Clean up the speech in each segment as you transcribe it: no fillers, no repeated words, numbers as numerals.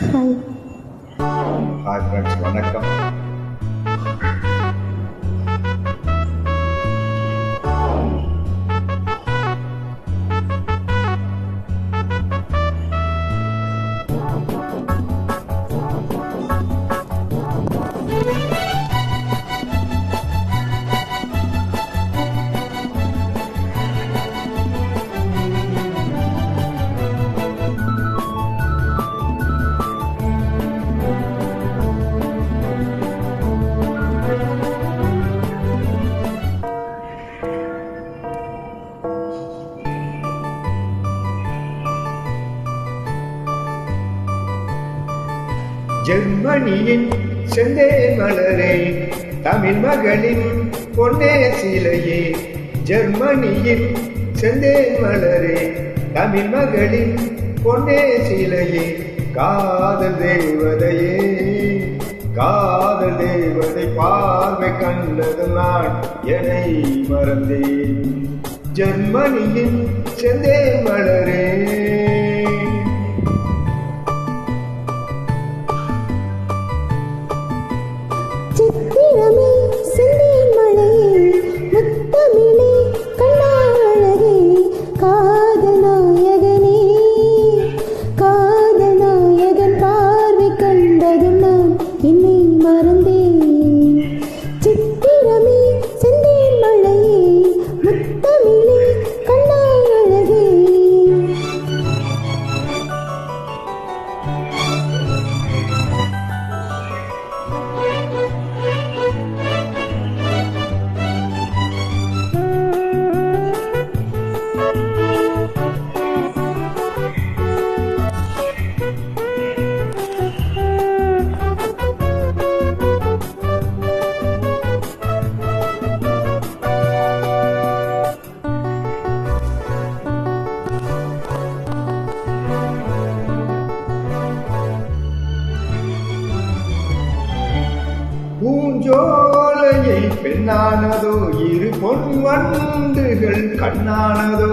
Hi. Hi friends, வணக்கம். ஜெர்மனியின் செந்தே மலரே, தமிழ் மகளின் பொன்னே சிலையே. ஜெர்மனியின் செந்தே மலரே, தமிழ் மகளின் பொன்னே சிலையே. காதல் தேவதையே, காதல் தேவதை பார்வை கண்டது நான் என்னை மறந்தேன். ஜெர்மனியின் செந்தே மலரே. சித்திரமே செந்தேன் மழையே, முத்தமிழே கண்ணாழகே, காதல் நாயகனே, காதல் நாயகன் பார்வை கண்டதும் நான் என்னை மறந்தேன். சித்திரமே செந்தேன் மழையே, முத்தமிழே கண்ணாழகே. பூஞ்சோலையை பெண்ணானதோ, இரு பொன் வண்டுகள் கண்ணானதோ.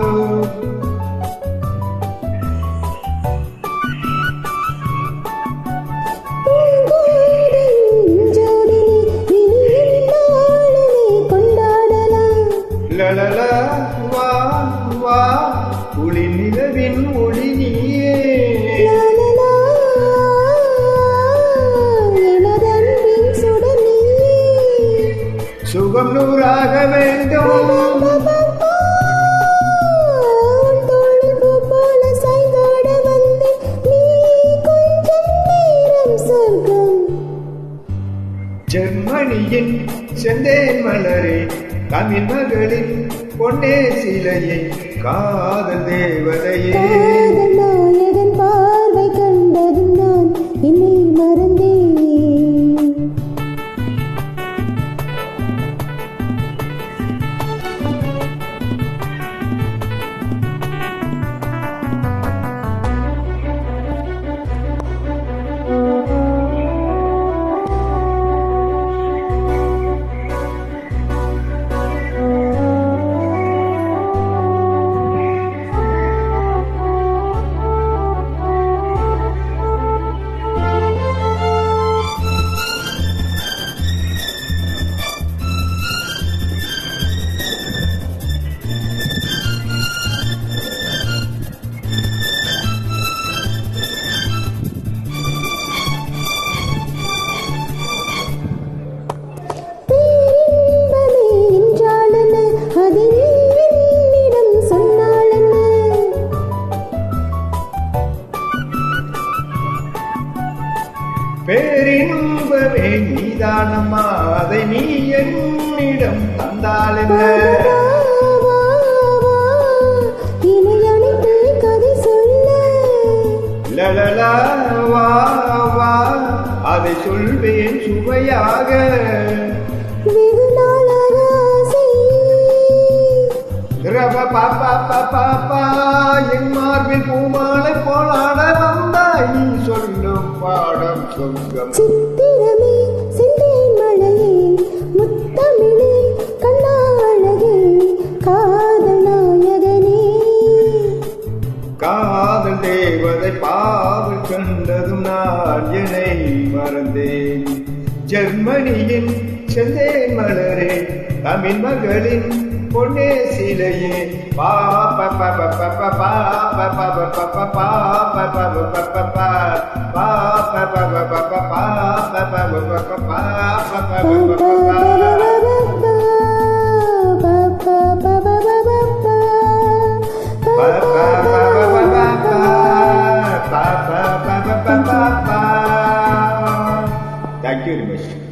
லலலா வா வா, ஒளி நிலவின் ஒளி நீயே. சுகம் நூறாக வேண்டும். ஜெர்மனியின் செந்தேன் மலரே, தமிழ் மகளின் பொன்னே சிலையே. காதல் தேவதையே, நாயகன் பார்வை கண்டதும் நான் என்னை மறந்தேன். பேரின்பமே நீதானம்மா, அதை நீ என்னிடம் தந்தால் என்ன? லலலா வா வா, அதை சொல்வேன் சுவையாக. பாப்பா, என் மார்பில் பூமாலை போலாட வந்தாய், சொல்லும் பாடம் சொர்க்கம். சித்திரமே செந்தேன் மழையே, முத்தமிழே கண்ணாழகே, காதல் நாயகனே. காதல் தேவதை பாவல் கண்டதும் நான் என்னை மறந்தேன். ஜெர்மனியின் செந்தேன் மலரே, தமிழ் மகளின் பொன்னே சிலையே, பாப்ப பாப்ப பாப்ப பாப்ப பாப்ப பாப்ப பாப்ப பாப்ப பாப்ப பாப்ப பாப்ப பாப்ப பாப்ப Thank you very much.